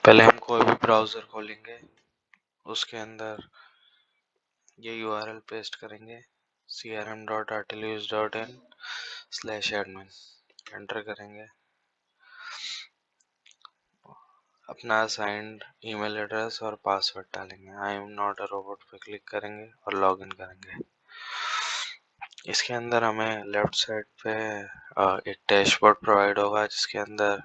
पहले हम कोई भी ब्राउज़र खोलेंगे, उसके अंदर ये URL पेस्ट करेंगे crm.rtluis.in/admin, एंटर करेंगे। अपना असाइंड ईमेल एड्रेस और पासवर्ड डालेंगे। I am not a robot पे क्लिक करेंगे और लॉगिन करेंगे। इसके अंदर हमें लेफ्ट साइड पे एक डैशबोर्ड प्रोवाइड होगा, जिसके अंदर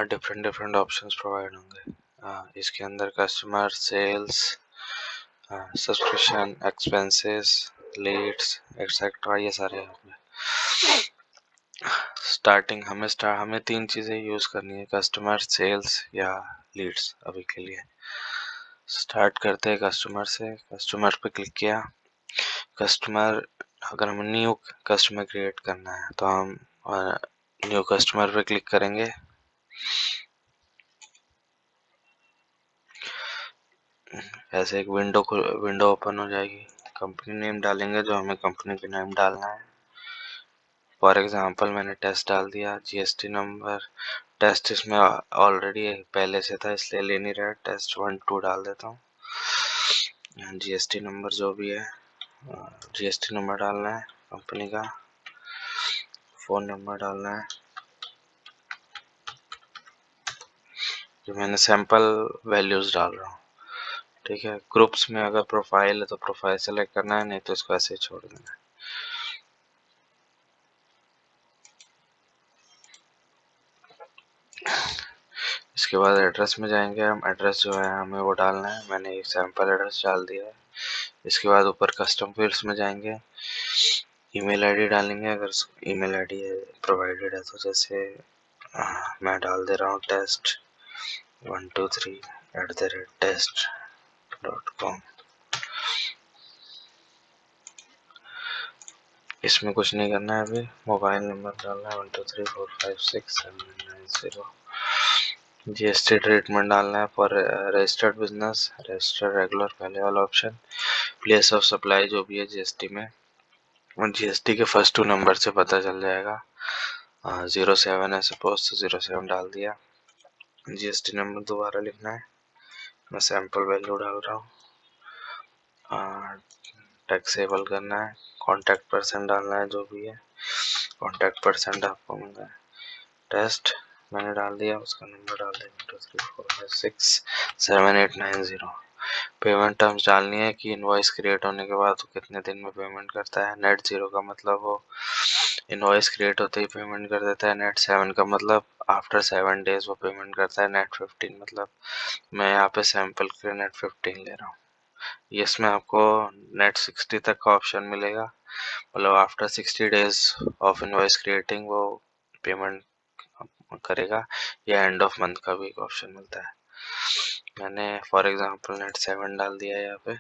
डिफरेंट ऑप्शंस प्रोवाइड होंगे। इसके अंदर customer, sales, subscription, expenses, leads etcetera, ये सारे होंगे। हमें 3 चीज़ें यूज़ करनी है, कस्टमर, सेल्स या लीड्स। अभी के लिए स्टार्ट करते हैं कस्टमर से। कस्टमर पे क्लिक किया। कस्टमर, अगर हमें न्यू कस्टमर क्रिएट करना है तो हम न्यू कस्टमर पे क्लिक करेंगे। ऐसे एक विंडो ओपन हो जाएगी। कंपनी नेम डालेंगे, जो हमें कंपनी का नेम डालना है। फॉर एग्जांपल मैंने टेस्ट डाल दिया। जीएसटी नंबर, टेस्ट इसमें ऑलरेडी पहले से था इसलिए ले नहीं रहा, टेस्ट 1 2 डाल देता हूँ। जीएसटी नंबर जो भी है, जीएसटी नंबर डालना है कंपनी का। फ़ोन नंबर डालना है। जो मैंने सैंपल वैल्यूज़ डाल रहा हूँ, ठीक है। ग्रुप्स में अगर प्रोफाइल है तो प्रोफाइल सेलेक्ट करना है, नहीं तो इसको ऐसे ही छोड़ देना है। इसके बाद एड्रेस में जाएंगे हम। एड्रेस जो है हमें वो डालना है। मैंने एक सैंपल एड्रेस डाल दिया है। इसके बाद ऊपर कस्टम फील्ड्स में जाएंगे। ईमेल आईडी डालेंगे, अगर ईमेल आईडी प्रोवाइडेड है तो। जैसे मैं डाल दे रहा हूँ test123@test.com। इसमें कुछ नहीं करना है अभी। मोबाइल नंबर डालना है 1234567990। जीएसटी ट्रीटमेंट डालना है for registered business, registered regular, पहले वाला ऑप्शन। प्लेस ऑफ सप्लाई जो भी है जीएसटी में, और जीएसटी के फर्स्ट 2 नंबर से पता चल जाएगा। 07 है सपोज, तो 07 डाल दिया। जीएसटी नंबर दोबारा लिखना है। मैं सैंपल वैल्यू डाल रहा हूँ। टैक्सेबल करना है। कॉन्टैक्ट पर्सन डालना है, जो भी है कॉन्टैक्ट पर्सन आपको मिलता है। टेस्ट मैंने डाल दिया, उसका नंबर डाल दिया 1234567890। पेमेंट टर्म्स डालनी है कि इनवॉइस क्रिएट होने के बाद कितने दिन में पेमेंट करता है। नेट 0 का मतलब वो इनवॉइस क्रिएट होते ही पेमेंट कर देता है। नेट 7 का मतलब आफ्टर 7 डेज वो पेमेंट करता है। नेट 15 मतलब, मैं यहाँ पे सैंपल के लिए नेट 15 ले रहा हूँ। इसमें आपको नेट 60 तक का ऑप्शन मिलेगा, मतलब after 60 days of invoice creating वो पेमेंट करेगा, या एंड ऑफ मंथ का भी एक ऑप्शन मिलता है। मैंने फॉर एग्जांपल नेट 7 डाल दिया है यहाँ पे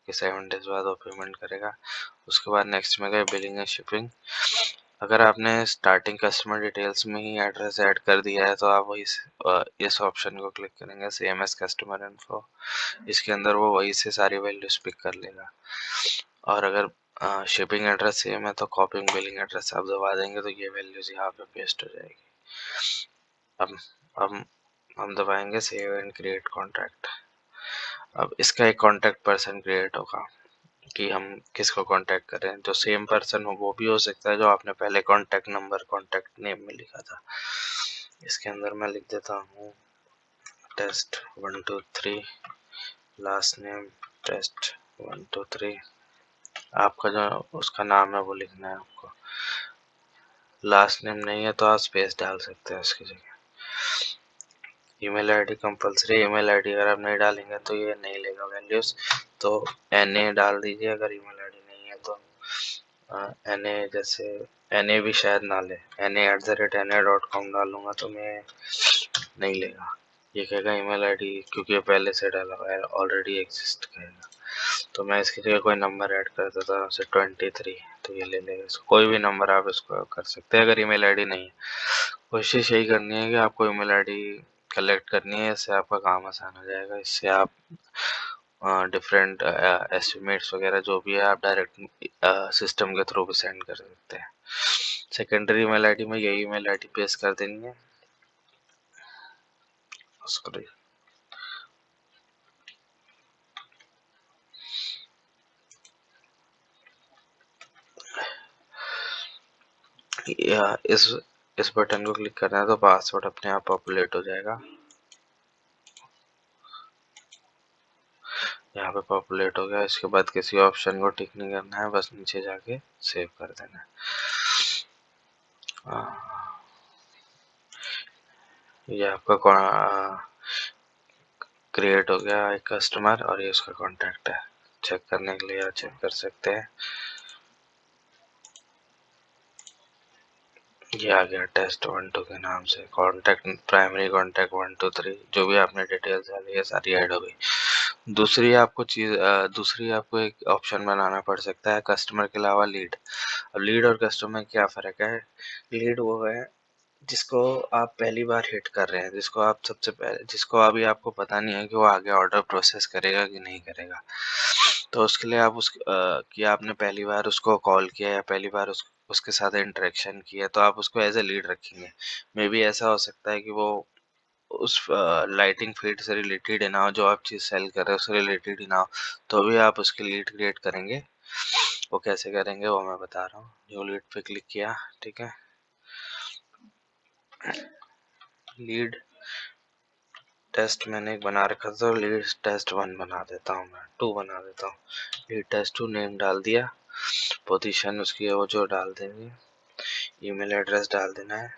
कि 7 डेज बाद वो पेमेंट करेगा। उसके बाद नेक्स्ट में गए बिलिंग एंड शिपिंग। अगर आपने स्टार्टिंग कस्टमर डिटेल्स में ही एड्रेस ऐड कर दिया है तो आप वही इस ऑप्शन को क्लिक करेंगे, सेम एज कस्टमर इन्फो। इसके अंदर वो वही से सारी वैल्यूज पिक कर लेगा। और अगर शिपिंग एड्रेस सेम है तो कॉपिंग बिलिंग एड्रेस आप दबा देंगे तो ये वैल्यूज यहाँ पे पेस्ट हो जाएगी। अब हम दबाएंगे सेव एंड क्रिएट कॉन्टैक्ट। अब इसका एक कॉन्टैक्ट पर्सन क्रिएट होगा कि हम किसको कांटेक्ट करें। जो सेम पर्सन हो वो भी हो सकता है जो आपने पहले कांटेक्ट नंबर कांटेक्ट नेम में लिखा था। इसके अंदर मैं लिख देता हूँ test123, लास्ट नेम test123। आपका जो उसका नाम है वो लिखना है आपको। लास्ट नेम नहीं है तो आप स्पेस डाल सकते हैं उसकी जगह। Email ID compulsory. Email ID अगर आप नहीं डालेंगे तो ये नहीं लेगा वैल्यूज, तो NA डाल दीजिए अगर ईमेल आईडी नहीं है तो। NA जैसे NA भी शायद ना ले, NA@na.com डालूंगा तो मैं नहीं लेगा। ये कहेगा ईमेल आईडी, क्योंकि ये पहले से डाला हुआ है, ऑलरेडी एग्जिस्ट करेगा। तो मैं इसकी जगह कोई नंबर ऐड कर देता हूँ, जैसे 23, तो ये ले लेगा इसको। कोई भी नंबर आप इसको कर सकते हैं अगर ईमेल आईडी नहीं है। कोशिश यही करनी है कि आपको ईमेल आईडी कलेक्ट करनी है, इससे आपका काम आसान हो जाएगा। इससे आप डिफरेंट एस्टिमेट्स वगैरह जो भी है आप डायरेक्ट सिस्टम के थ्रू भी सेंड कर सकते हैं। सेकेंडरी ईमेल आईडी में यही ईमेल आईडी पेस्ट कर देनी है। सॉरी, या इस बटन को क्लिक करना है तो पासवर्ड अपने आप पॉपुलेट हो जाएगा। यहाँ पे पॉपुलेट हो गया। इसके बाद किसी ऑप्शन को टिक नहीं करना है, बस नीचे जाके सेव कर देना है। ये आपका क्रिएट हो गया एक कस्टमर और ये उसका कॉन्टैक्ट है। चेक करने के लिए आप चेक कर सकते हैं। ये आ गया टेस्ट 1 2 के नाम से। कॉन्टैक्ट, प्राइमरी कॉन्टैक्ट 1 2 3, जो भी आपने डिटेल्स डाली है सारी ऐड हो गई। दूसरी आपको एक ऑप्शन बनाना पड़ सकता है कस्टमर के अलावा, लीड। अब लीड और कस्टमर में क्या फ़र्क है? लीड वो है जिसको आप पहली बार हिट कर रहे हैं, जिसको आप सबसे पहले, जिसको अभी आपको पता नहीं है कि वो आगे ऑर्डर प्रोसेस करेगा कि नहीं करेगा। तो उसके लिए आप कि आपने पहली बार उसको कॉल किया या पहली बार उसके साथ इंटरेक्शन किया, तो आप उसको एज ए लीड रखेंगे। मे बी ऐसा हो सकता है कि वो उस लाइटिंग फील्ड से रिलेटेड ही ना हो, जो आप चीज़ सेल कर रहे हो उससे रिलेटेड ही ना हो, तो भी आप उसकी लीड क्रिएट करेंगे। वो कैसे करेंगे वो मैं बता रहा हूँ। न्यू लीड पे क्लिक किया, ठीक है। लीड टेस्ट मैंने एक बना रखा था, तो लीड टेस्ट 1 बना देता हूँ, मैं 2 बना देता हूँ। लीड टेस्ट 2 नेम डाल दिया। पोजीशन उसकी है वो जो डाल देंगे। ईमेल एड्रेस डाल देना है।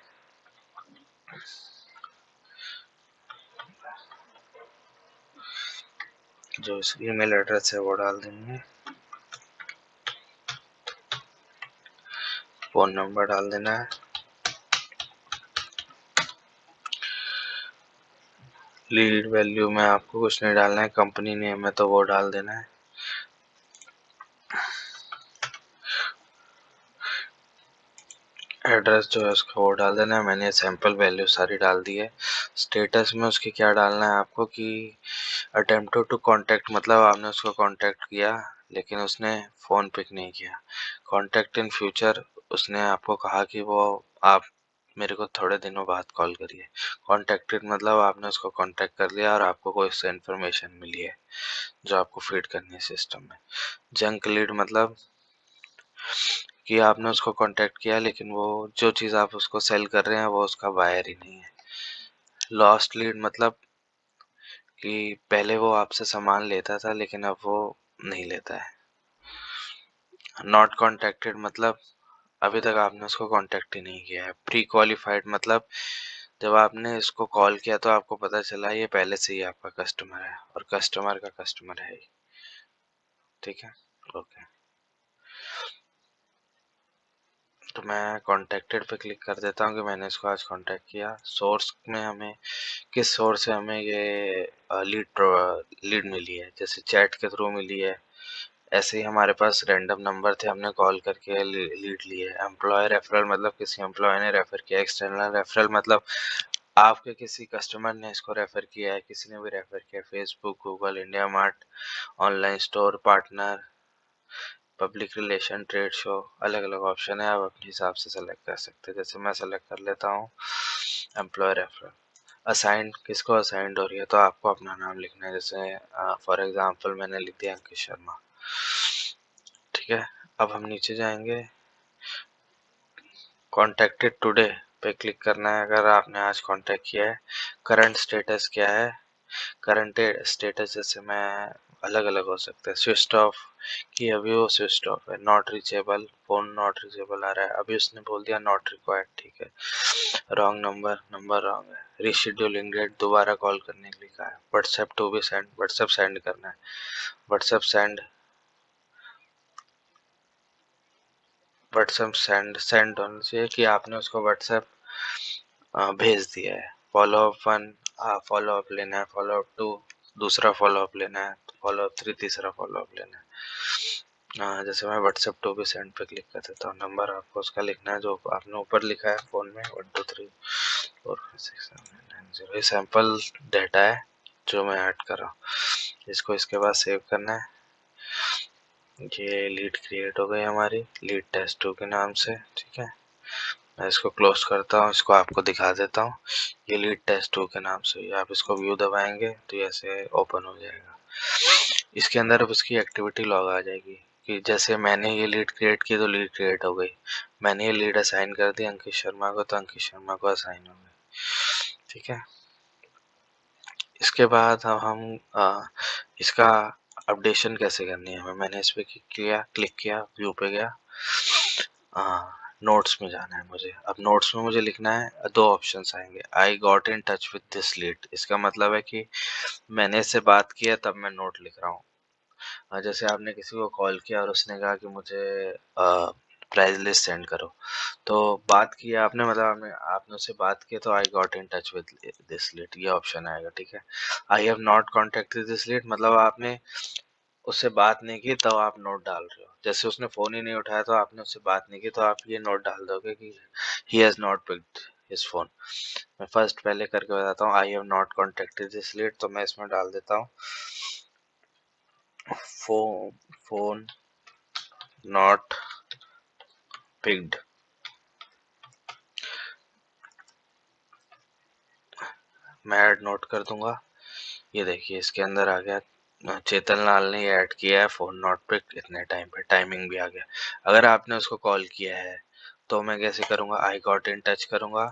जो ईमेल एड्रेस है वो डाल देंगे। फ़ोन नंबर डाल देना है। लीड वैल्यू में आपको कुछ नहीं डालना है, कंपनी नेम है तो वो डाल देना है। एड्रेस जो है उसका वो डाल देना है। मैंने सैंपल वैल्यू सारी डाल दी है। स्टेटस में उसके क्या डालना है आपको कि अटेम्प्टेड टू कांटेक्ट, मतलब आपने उसको कांटेक्ट किया लेकिन उसने फ़ोन पिक नहीं किया। कांटेक्ट इन फ्यूचर, उसने आपको कहा कि वो आप मेरे को थोड़े दिनों बाद कॉल करिए। कांटेक्टेड मतलब आपने उसको कांटेक्ट कर लिया और आपको कोई उससे इन्फॉर्मेशन मिली है जो आपको फीड करनी है सिस्टम में। जंक लीड मतलब कि आपने उसको कांटेक्ट किया लेकिन वो जो चीज़ आप उसको सेल कर रहे हैं वो उसका बायर ही नहीं है। लॉस्ट लीड मतलब कि पहले वो आपसे सामान लेता था लेकिन अब वो नहीं लेता है। नॉट कॉन्टैक्टेड मतलब अभी तक आपने उसको कांटेक्ट ही नहीं किया है। प्री क्वालिफाइड मतलब जब आपने इसको कॉल किया तो आपको पता चला ये पहले से ही आपका कस्टमर है और कस्टमर का कस्टमर है ही। ठीक है, ओके। तो मैं कॉन्टैक्टेड पे क्लिक कर देता हूँ कि मैंने इसको आज कॉन्टैक्ट किया। सोर्स में हमें किस सोर्स से हमें ये लीड मिली है, जैसे चैट के थ्रू मिली है, ऐसे ही हमारे पास रैंडम नंबर थे, हमने कॉल करके लीड ली है। एम्प्लॉय रेफरल मतलब किसी एम्प्लॉय ने रेफर किया। एक्सटर्नल रेफरल मतलब आपके किसी कस्टमर ने इसको रेफर किया है, किसी ने भी रेफर किया। Facebook, Google, India mart, online store, partner, public relation, trade show, अलग अलग ऑप्शन है, आप अपने हिसाब से सेलेक्ट कर सकते हैं। जैसे मैं सेलेक्ट कर लेता हूँ एम्प्लॉय रेफरल। असाइंड, किसको असाइंड हो रही है तो आपको अपना नाम लिखना है। जैसे फॉर एग्जांपल मैंने लिख दिया अंकित शर्मा, ठीक है। अब हम नीचे जाएंगे, कॉन्टैक्टेड टुडे पे क्लिक करना है अगर आपने आज कांटेक्ट किया है। करंट स्टेटस क्या है? करंट स्टेटस जैसे मैं अलग अलग हो सकते हैं। स्विच ऑफ कि अभी वो स्विच ऑफ है। Not reachable, phone not reachable आ रहा है, अभी उसने बोल दिया नॉट रिक्वायर्ड, ठीक है। रॉन्ग नंबर, नंबर रॉन्ग है। रीशेड्यूलिंग डेट, दोबारा कॉल करने के लिए कहा है। WhatsApp to be send, WhatsApp send करना है। WhatsApp send, WhatsApp send, send होना चाहिए कि आपने उसको व्हाट्सएप भेज दिया है। फॉलो अप 1, फॉलो अप लेना है। फॉलो अप 2 दूसरा फॉलो अप लेना है। फॉलो अप 3 तीसरा फॉलो अप लेना है। जैसे मैं व्हाट्सएप टू भी सेंड पे क्लिक कर देता हूँ। नंबर आपको उसका लिखना है जो आपने ऊपर लिखा है फ़ोन में, 1 2 3 4 5 6 7 8 9 0। ये सैंपल डाटा है जो मैं ऐड कर रहा हूँ। इसको इसके बाद सेव करना है। ये लीड क्रिएट हो गई हमारी, लीड टेस्ट 2 के नाम से, ठीक है। मैं इसको क्लोज करता हूँ, इसको आपको दिखा देता हूँ। ये लीड टेस्ट 2 के नाम से, आप इसको व्यू दबाएंगे तो ये ऐसे ओपन हो जाएगा। इसके अंदर अब उसकी एक्टिविटी लॉग आ जाएगी कि जैसे मैंने ये लीड क्रिएट की तो लीड क्रिएट हो गई, मैंने ये लीड असाइन कर दी अंकित शर्मा को तो अंकित शर्मा को असाइन हो गई। ठीक है, इसके बाद हम इसका अपडेशन कैसे करनी है हमें, मैंने इस पर क्लिक किया, व्यू पे गया, नोट्स में जाना है मुझे। अब नोट्स में मुझे लिखना है, दो ऑप्शंस आएंगे, I got in touch with this lead, इसका मतलब है कि मैंने इससे बात किया तब मैं नोट लिख रहा हूँ। जैसे आपने किसी को कॉल किया और उसने कहा कि मुझे प्राइस लिस्ट सेंड करो, तो बात की आपने, मतलब आपने आपने उससे बात की तो I got in touch with this lead ये ऑप्शन आएगा। ठीक है, I have not contacted this lead मतलब आपने उससे बात नहीं की तब आप नोट डाल रहे हो। जैसे उसने फोन ही नहीं उठाया तो आपने उससे बात नहीं की तो आप ये नोट डाल दोगे कि he has not picked his phone. मैं फर्स्ट पहले करके बताता हूँ, I have not contacted this lead, तो मैं इसमें डाल देता हूँ फोन नॉट पिक्ड। मैं ऐड नोट कर दूंगा, ये देखिए इसके अंदर आ गया, चेतन लाल ने ये ऐड किया है फोन नॉट पिक इतने टाइम पे, टाइमिंग भी आ गया। अगर आपने उसको कॉल किया है तो मैं कैसे करूँगा, आई गॉट इन टच करूँगा,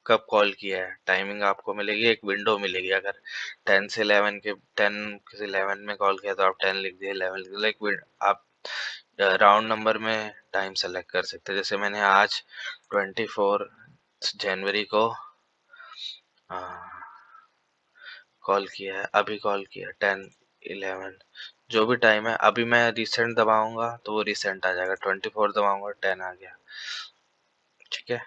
कब कॉल किया है, टाइमिंग आपको मिलेगी, एक विंडो मिलेगी। अगर 10 से 11 के 10 से 11 में कॉल किया तो आप 10 लिख दिए, 11 लिख दिए, लाइक आप राउंड नंबर में टाइम सेलेक्ट कर सकते हैं। जैसे मैंने आज 24 जनवरी को कॉल किया है, अभी कॉल किया 10 11 जो भी टाइम है, अभी मैं रिसेंट दबाऊंगा तो वो रिसेंट आ जाएगा, 24 दबाऊंगा 10 आ गया। ठीक है,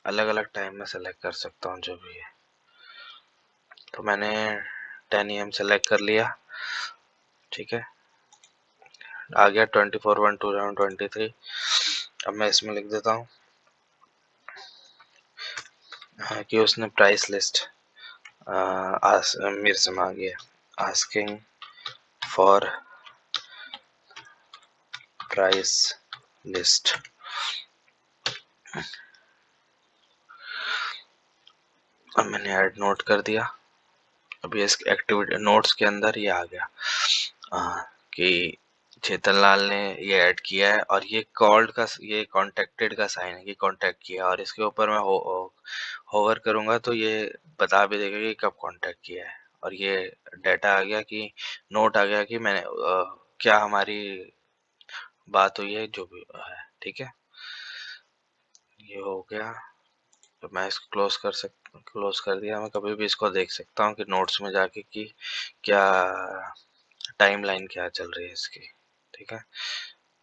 अलग अलग टाइम में सेलेक्ट कर सकता हूँ जो भी है। तो मैंने 10 AM सेलेक्ट कर लिया। ठीक है, आ गया 24/1/2023। अब मैं इसमें लिख देता हूँ कि उसने प्राइस लिस्ट मेरे से मांगी है, आस्किंग फॉर प्राइस लिस्ट। अब मैंने ऐड नोट कर दिया। अभी इस एक्टिविटी नोट्स के अंदर ये आ गया कि चेतन लाल ने ये ऐड किया है और ये कॉल्ड का, ये कॉन्टेक्टेड का साइन है कि कॉन्टेक्ट किया, और इसके ऊपर मैं होवर करूंगा तो ये बता भी देगा कि कब कॉन्टेक्ट किया है। और ये डाटा आ गया कि नोट आ गया कि मैंने क्या हमारी बात हुई है जो भी है। ठीक है, ये हो गया। तो मैं इसको क्लोज कर दिया। मैं कभी भी इसको देख सकता हूँ कि नोट्स में जाके कि क्या टाइमलाइन क्या चल रही है इसकी। ठीक है,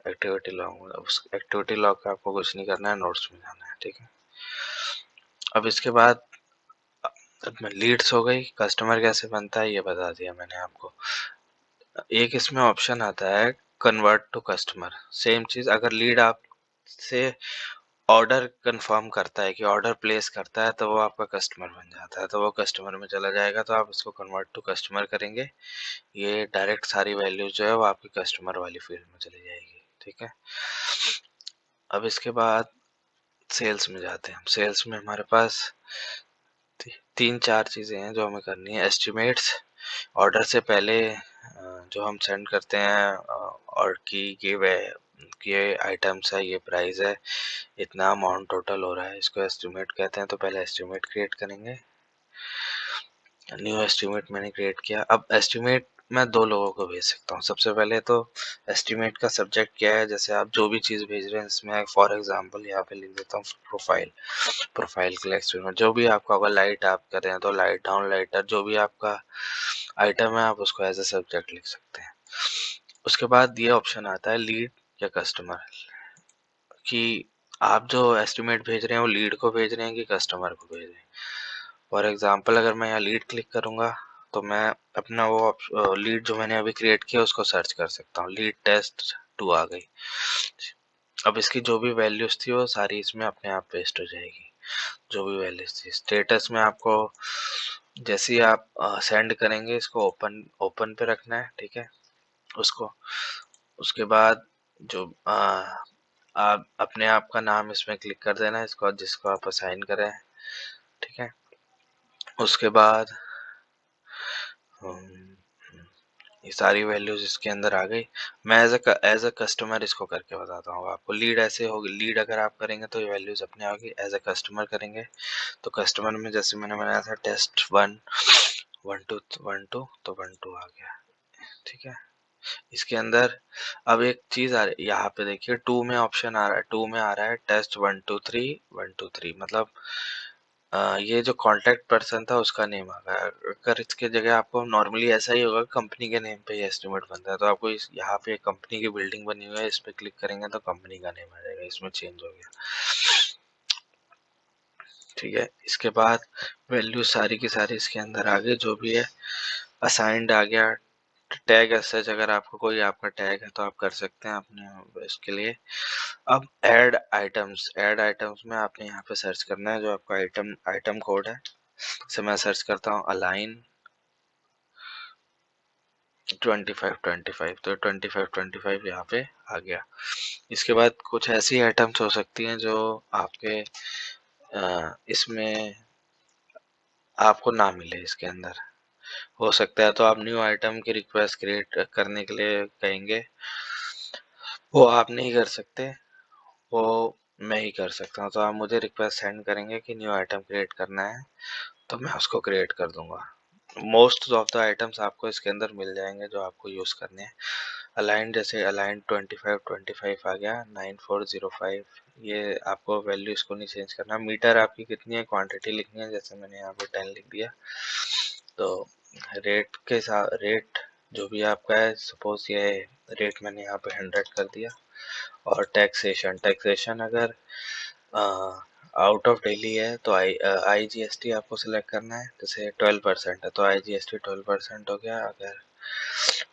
एक्टिविटी लॉग, उस एक्टिविटी लॉग का आपको कुछ नहीं करना है, नोट्स में जाना है। ठीक है, अब इसके बाद अब मैं लीड्स हो गई, कस्टमर कैसे बनता है ये बता दिया मैंने आपको। एक इसमें ऑप्शन आता है कन्वर्ट टू कस्टमर, सेम चीज, अगर लीड आप से ऑर्डर कंफर्म करता है कि ऑर्डर प्लेस करता है तो वो आपका कस्टमर बन जाता है, तो वो कस्टमर में चला जाएगा, तो आप इसको कन्वर्ट टू कस्टमर करेंगे, ये डायरेक्ट सारी वैल्यू जो है वो आपकी कस्टमर वाली फील्ड में चली जाएगी। ठीक है, अब इसके बाद सेल्स में जाते हैं। सेल्स में हमारे पास तीन चार चीज़ें हैं जो हमें करनी है। एस्टिमेट्स, ऑर्डर से पहले जो हम सेंड करते हैं, और कि ये आइटम्स है, ये प्राइस है, इतना अमाउंट टोटल हो रहा है, इसको एस्टिमेट कहते हैं। तो पहले एस्टिमेट क्रिएट करेंगे, न्यू एस्टिमेट मैंने क्रिएट किया। अब एस्टिमेट मैं दो लोगों को भेज सकता हूँ। सबसे पहले तो एस्टिमेट का सब्जेक्ट क्या है, जैसे आप जो भी चीज़ भेज रहे हैं इसमें, फॉर एग्जांपल यहाँ पे लिख देता हूँ प्रोफाइल, प्रोफाइल के लिए एस्टिमेट, जो भी आपका होगा, लाइट आप कर रहे हैं तो लाइट, डाउन लाइटर, जो भी आपका आइटम है आप उसको एज ए सब्जेक्ट लिख सकते हैं। उसके बाद ये ऑप्शन आता है लीड या कस्टमर, कि आप जो एस्टिमेट भेज रहे हैं वो लीड को भेज रहे हैं कि कस्टमर को भेज रहे हैं। फॉर एग्जांपल अगर मैं यहाँ लीड क्लिक करूँगा तो मैं अपना वो लीड जो मैंने अभी क्रिएट किया उसको सर्च कर सकता हूँ, लीड टेस्ट 2 आ गई। अब इसकी जो भी वैल्यूज थी वो सारी इसमें अपने आप पेस्ट हो जाएगी, जो भी वैल्यूज थी। स्टेटस में आपको जैसे ही आप सेंड करेंगे इसको ओपन ओपन पे रखना है। ठीक है, उसको, उसके बाद जो आप अपने आप का नाम इसमें क्लिक कर देना, इसको जिसको आप असाइन करें, ठीक है। उसके बाद ये सारी वैल्यूज इसके अंदर आ गई। मैं एज अ कस्टमर इसको करके बताता हूँ आपको। लीड ऐसे होगी, लीड अगर आप करेंगे तो ये वैल्यूज अपने होगी। एज अ कस्टमर करेंगे तो कस्टमर में जैसे मैंने बनाया था टेस्ट 1 1 2 1 2, तो 1 2 आ गया, ठीक है। इसके अंदर अब एक चीज आ रही है यहाँ पे, देखिए 2 में ऑप्शन आ रहा है, 2 में आ रहा है टेस्ट 1 2 3 1 2 3, मतलब ये जो कांटेक्ट पर्सन था उसका नेम आ गया। अगर इसके जगह आपको नॉर्मली ऐसा ही होगा, कंपनी के नेम पे ये एस्टिमेट बनता है, तो आपको इस यहाँ पे कंपनी की बिल्डिंग बनी हुई है, इस पे क्लिक करेंगे तो कंपनी का नेम आ जाएगा, इसमें चेंज हो गया, ठीक है। इसके बाद वैल्यू सारी की सारी इसके अंदर आ गई, जो भी है असाइंड आ गया। टैग सच अगर आपको कोई आपका टैग है तो आप कर सकते हैं अपने इसके लिए। अब ऐड आइटम्स में आपने यहाँ पे सर्च करना है जो आपका आइटम कोड है। से मैं सर्च करता हूँ अलाइन 2525, तो 2525 यहाँ पे आ गया। इसके बाद कुछ ऐसी आइटम्स हो सकती हैं जो आपके इसमें आपको ना मिले, इसके अंदर हो सकता है, तो आप न्यू आइटम की रिक्वेस्ट क्रिएट करने के लिए कहेंगे, वो आप नहीं कर सकते, वो मैं ही कर सकता हूँ। तो आप मुझे रिक्वेस्ट सेंड करेंगे कि न्यू आइटम क्रिएट करना है, तो मैं उसको क्रिएट कर दूंगा। मोस्ट ऑफ द आइटम्स आपको इसके अंदर मिल जाएंगे जो आपको यूज़ करने हैं। अलाइन, जैसे अलाइन 2525 आ गया 9405, ये आपको वैल्यू इसको नहीं चेंज करना। मीटर आपकी कितनी है, क्वांटिटी लिखनी है, जैसे मैंने यहाँ पे 10 लिख दिया। तो रेट के साथ, रेट जो भी आपका है, सपोज ये रेट मैंने यहाँ पे 100 कर दिया। और टैक्सेशन अगर आउट ऑफ दिल्ली है तो IGST आपको सिलेक्ट करना है, जैसे 12% है तो IGST 12% हो गया। अगर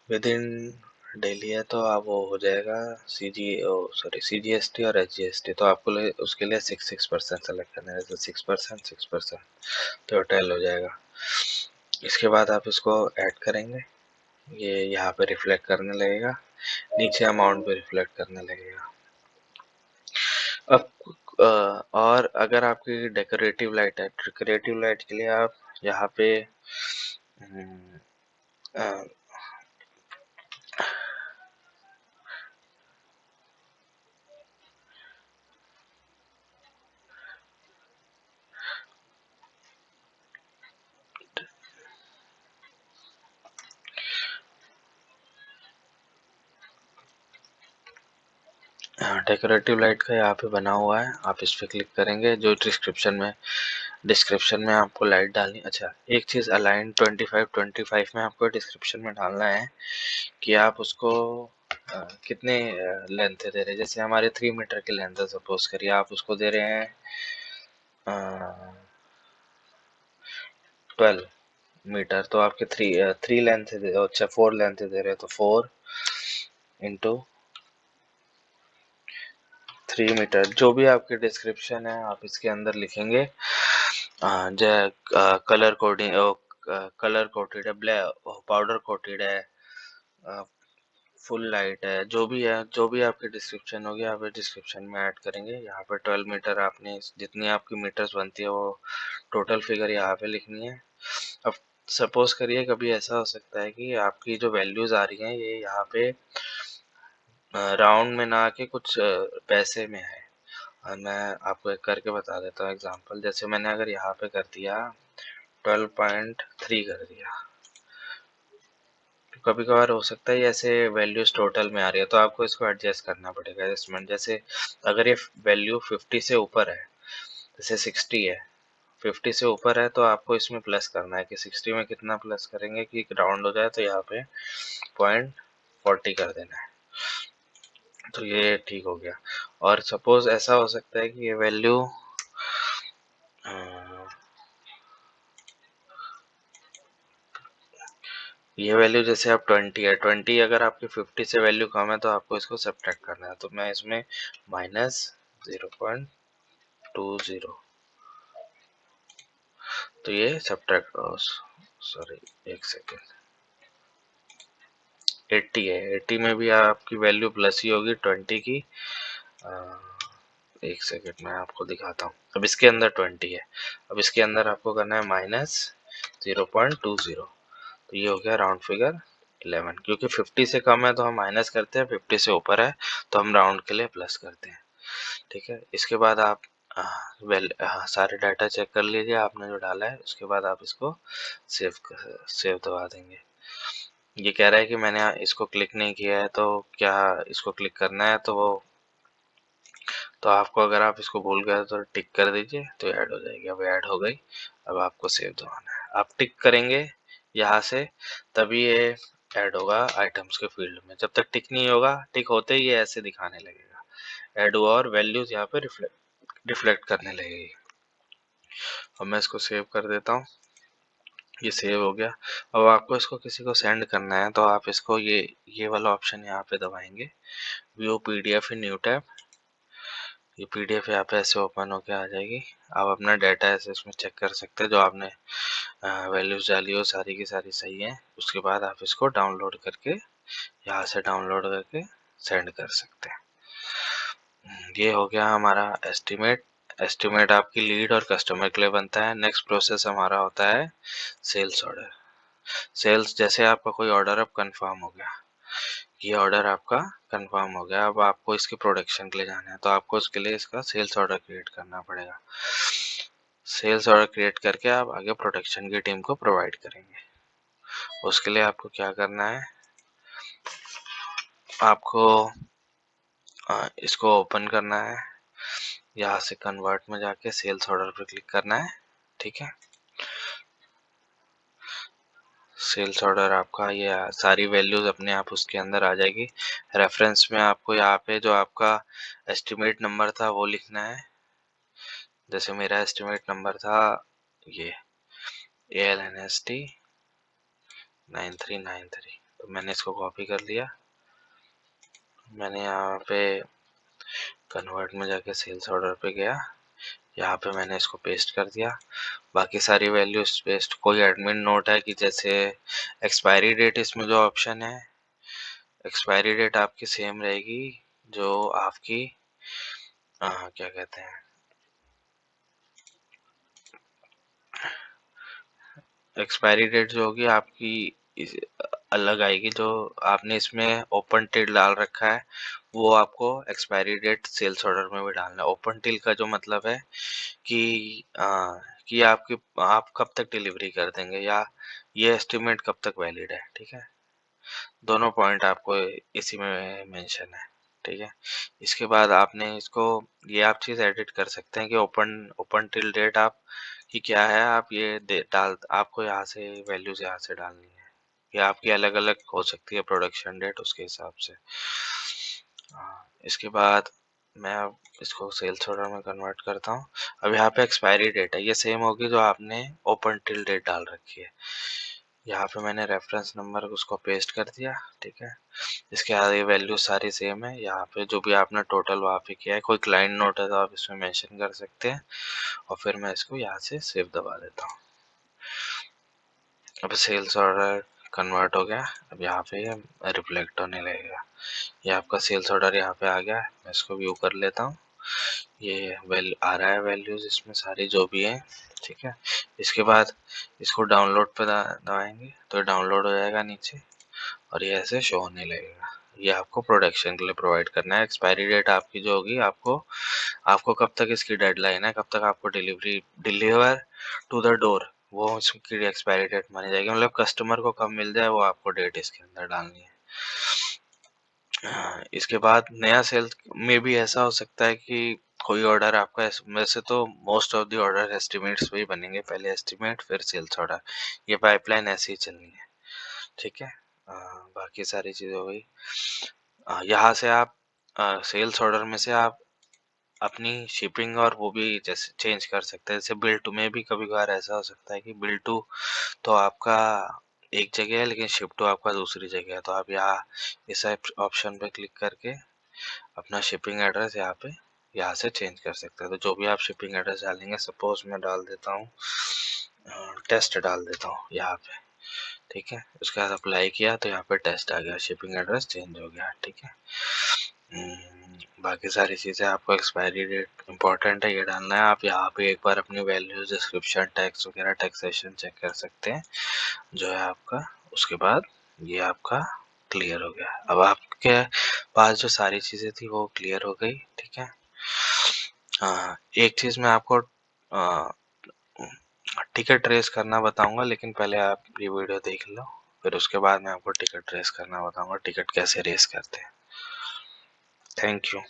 विद इन दिल्ली है तो आप वो हो जाएगा CGST और HGST, तो आपको उसके लिए 6% सेलेक्ट करना है, जैसे 6% टोटल हो जाएगा। इसके बाद आप इसको ऐड करेंगे, ये यहाँ पे रिफ्लेक्ट करने लगेगा, नीचे अमाउंट पे रिफ्लेक्ट करने लगेगा। अब और अगर आपकी डेकोरेटिव लाइट है, डेकोरेटिव लाइट के लिए आप यहाँ पे डेकोरेटिव लाइट का यहाँ पे बना हुआ है, आप इस पे क्लिक करेंगे, जो डिस्क्रिप्शन में आपको लाइट डालनी। अच्छा, एक चीज़ अलाइन 2525 में आपको डिस्क्रिप्शन में डालना है कि आप उसको कितने लेंथ दे रहे हैं। जैसे हमारे 3 मीटर की लेंथ है, सपोज करिए आप उसको दे रहे हैं 12 मीटर, तो आपके थ्री लेंथ दे, अच्छा 4 लेंथ दे रहे हैं, तो 4 इंटू 3 मीटर, जो भी आपके डिस्क्रिप्शन है आप इसके अंदर लिखेंगे। कलर कोडिंग, कलर कोटेड है, ब्लैक पाउडर कोटेड है, फुल लाइट है, जो भी है, जो भी आपकी डिस्क्रिप्शन होगी आप डिस्क्रिप्शन में ऐड करेंगे। यहाँ पे 12 मीटर आपने जितनी आपकी मीटर्स बनती है वो टोटल फिगर यहाँ पे लिखनी है। अब सपोज करिए कभी ऐसा हो सकता है कि आपकी जो वैल्यूज आ रही हैं ये यहाँ पे राउंड में ना आके कुछ पैसे में है। मैं आपको एक करके बता देता हूँ एग्जांपल। जैसे मैंने अगर यहाँ पे कर दिया 12.3 कर दिया, तो कभी कभार हो सकता है ऐसे वैल्यूज टोटल में आ रही है, तो आपको इसको एडजस्ट करना पड़ेगा एडजस्टमेंट। जैसे अगर ये वैल्यू 50 से ऊपर है, जैसे 60 है, 50 से ऊपर है, तो आपको इसमें प्लस करना है कि 60 में कितना प्लस करेंगे कि राउंड हो जाए, तो यहाँ पे 0.40 कर देना है, तो ये ठीक हो गया। और सपोज ऐसा हो सकता है कि ये वैल्यू जैसे आप 20 है, 20 अगर आपकी 50 से वैल्यू कम है तो आपको इसको सब्ट्रैक्ट करना है, तो मैं इसमें -0.20, तो ये सब्ट्रैक्ट, सॉरी एक सेकेंड, 80 है, 80 में भी आपकी वैल्यू प्लस ही होगी 20 की, एक सेकेंड मैं आपको दिखाता हूँ। अब इसके अंदर 20 है, अब इसके अंदर आपको करना है -0.20। तो ये हो गया राउंड फिगर 11। क्योंकि 50 से कम है तो हम माइनस करते हैं, 50 से ऊपर है तो हम राउंड के लिए प्लस करते हैं। ठीक है, इसके बाद आप सारे डाटा चेक कर लीजिए आपने जो डाला है। उसके बाद आप इसको सेव दबा देंगे। ये कह रहा है कि मैंने इसको क्लिक नहीं किया है, तो क्या इसको क्लिक करना है? तो आपको, अगर आप इसको भूल गए तो टिक कर दीजिए तो ऐड हो जाएगी। अब ऐड हो गई। अब आपको सेव दबाना है। आप टिक करेंगे यहाँ से तभी ये ऐड होगा आइटम्स के फील्ड में। जब तक टिक नहीं होगा, टिक होते ही ये ऐसे दिखाने लगेगा, ऐड हुआ और वैल्यूज यहाँ पे रिफ्लेक्ट करने लगेगी। अब मैं इसको सेव कर देता हूँ। ये सेव हो गया। अब आपको इसको किसी को सेंड करना है तो आप इसको ये वाला ऑप्शन यहाँ पे दबाएंगे, व्यू पीडीएफ इन न्यू टैब। ये पीडीएफ यहाँ पे ऐसे ओपन होके आ जाएगी। आप अपना डाटा ऐसे इसमें चेक कर सकते हैं, जो आपने वैल्यूज डाली हो सारी की सारी सही है। उसके बाद आप इसको डाउनलोड करके यहाँ से डाउनलोड करके सेंड कर सकते हैं। ये हो गया हमारा एस्टिमेट। एस्टिमेट आपकी लीड और कस्टमर के लिए बनता है। नेक्स्ट प्रोसेस हमारा होता है सेल्स ऑर्डर। सेल्स, जैसे आपका कोई ऑर्डर अब कंफर्म हो गया, ये ऑर्डर आपका कंफर्म हो गया, अब आपको इसके प्रोडक्शन के लिए जाना है तो आपको उसके लिए इसका सेल्स ऑर्डर क्रिएट करना पड़ेगा। सेल्स ऑर्डर क्रिएट करके आप आगे प्रोडक्शन की टीम को प्रोवाइड करेंगे। उसके लिए आपको क्या करना है, आपको इसको ओपन करना है, यहाँ से कन्वर्ट में जाके सेल्स ऑर्डर पर क्लिक करना है। ठीक है, सेल्स ऑर्डर आपका ये सारी वैल्यूज अपने आप उसके अंदर आ जाएगी। रेफरेंस में आपको यहाँ पे जो आपका एस्टिमेट नंबर था वो लिखना है। जैसे मेरा एस्टिमेट नंबर था ये ALNST 9393, तो मैंने इसको कॉपी कर लिया। मैंने यहाँ पे कन्वर्ट में जाके सेल्स ऑर्डर पे गया, यहाँ पे मैंने इसको पेस्ट कर दिया। बाकी सारी वैल्यूज पेस्ट। कोई एडमिन नोट है कि जैसे एक्सपायरी डेट, इसमें जो ऑप्शन है एक्सपायरी डेट आपकी सेम रहेगी जो आपकी क्या कहते हैं, एक्सपायरी डेट जो होगी आपकी अलग आएगी। जो आपने इसमें ओपन टिल डाल रखा है वो आपको एक्सपायरी डेट सेल्स ऑर्डर में भी डालना है। ओपन टिल का जो मतलब है कि आप कब तक डिलीवरी कर देंगे, या ये एस्टिमेट कब तक वैलिड है। ठीक है, दोनों पॉइंट आपको इसी में मेंशन है। ठीक है, इसके बाद आपने इसको, ये आप चीज़ एडिट कर सकते हैं कि ओपन ओपन टिल डेट आप कि क्या है, आप ये डाल, आपको यहाँ से वैल्यूज यहाँ से डालनी है। ये आपकी अलग अलग हो सकती है प्रोडक्शन डेट, उसके हिसाब से। इसके बाद मैं अब इसको सेल्स ऑर्डर में कन्वर्ट करता हूँ। अब यहाँ पे एक्सपायरी डेट है, ये सेम होगी जो आपने ओपन टिल डेट डाल रखी है। यहाँ पे मैंने रेफरेंस नंबर उसको पेस्ट कर दिया। ठीक है, इसके आगे वैल्यू सारी सेम है। यहाँ पे जो भी आपने टोटल वहाँ पे किया है, कोई क्लाइंट नोट है तो आप इसमें मेंशन कर सकते हैं। और फिर मैं इसको यहाँ से सेव दबा देता हूँ। अब सेल्स ऑर्डर कन्वर्ट हो गया। अब यहाँ पे रिफ्लेक्ट होने लगेगा। ये आपका सेल्स ऑर्डर यहाँ पे आ गया है। मैं इसको व्यू कर लेता हूँ। ये आ रहा है वैल्यूज इसमें सारी जो भी है। ठीक है, इसके बाद इसको डाउनलोड पे दबाएंगे तो डाउनलोड हो जाएगा नीचे और ये ऐसे शो होने लगेगा। ये आपको प्रोडक्शन के लिए प्रोवाइड करना है। एक्सपायरी डेट आपकी जो होगी, आपको कब तक इसकी डेडलाइन है, कब तक आपको डिलीवर टू द डोर, वो इसकी एक्सपायरी डेट मानी जाएगी। मतलब कस्टमर को कब मिल जाए वो आपको डेट इसके अंदर डालनी है। इसके बाद नया सेल्स में भी ऐसा हो सकता है कि कोई ऑर्डर आपका, वैसे तो most of the order estimates पे ही बनेंगे, पहले एस्टिमेट फिर सेल्स ऑर्डर, ये पाइपलाइन ऐसी ही चलनी है। ठीक है, बाकी सारी चीज़ हो गई। यहाँ से आप सेल्स ऑर्डर में से आप अपनी शिपिंग और वो भी जैसे चेंज कर सकते हैं। जैसे बिल टू में भी कभी कभार ऐसा हो सकता है कि बिल टू तो आपका एक जगह है लेकिन शिप टू आपका दूसरी जगह है, तो आप यहाँ इस ऑप्शन पे क्लिक करके अपना शिपिंग एड्रेस यहाँ से चेंज कर सकते हैं। तो जो भी आप शिपिंग एड्रेस डालेंगे, सपोज मैं डाल देता हूँ टेस्ट डाल देता हूँ यहाँ पे। ठीक है, उसके बाद अप्लाई किया तो यहाँ पे टेस्ट आ गया, शिपिंग एड्रेस चेंज हो गया। ठीक है, बाकी सारी चीज़ें आपको एक्सपायरी डेट इम्पोर्टेंट है, ये डालना है। आप यहाँ पे एक बार अपनी वैल्यूज, डिस्क्रिप्शन, टैक्स वगैरह, टैक्सेशन चेक कर सकते हैं जो है आपका। उसके बाद ये आपका क्लियर हो गया। अब आपके पास जो सारी चीज़ें थी वो क्लियर हो गई, ठीक है। हाँ, एक चीज़ मैं आपको टिकट रेस करना बताऊंगा, लेकिन पहले आप ये वीडियो देख लो, फिर उसके बाद मैं आपको टिकट रेस करना बताऊंगा, टिकट कैसे रेस करते हैं। Thank you.